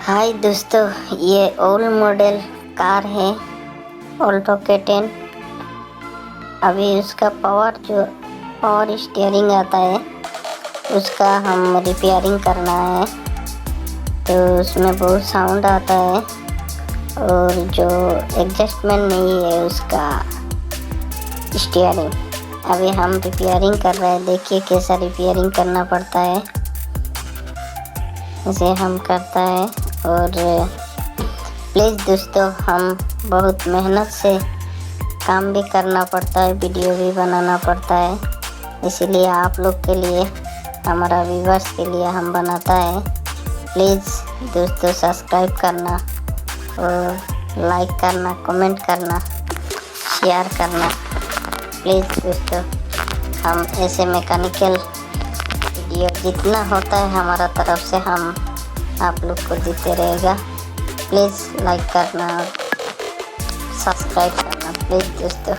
हाय दोस्तों, ये old model car है ऑल्टो K10। अभी उसका पावर स्टीयरिंग आता है, उसका हम रिपेयरिंग करना है। तो उसमें बहुत साउंड आता है और जो एडजस्टमेंट नहीं है उसका स्टीयरिंग। अभी हम रिपेयरिंग कर रहे हैं, देखिए कैसा रिपेयरिंग करना पड़ता है। इसे हम करता है और प्लीज़ दोस्तों, हम बहुत मेहनत से काम भी करना पड़ता है, वीडियो भी बनाना पड़ता है, इसीलिए आप लोग के लिए, हमारा व्यूअर्स के लिए हम बनाता है। प्लीज़ दोस्तों सब्सक्राइब करना और लाइक करना, कमेंट करना, शेयर करना। प्लीज़ दोस्तों, हम ऐसे मैकेनिकल वीडियो जितना होता है हमारा तरफ से हम आप लोग को देते रहेगा। प्लीज़ लाइक करना और सब्सक्राइब करना प्लीज़ दोस्तों।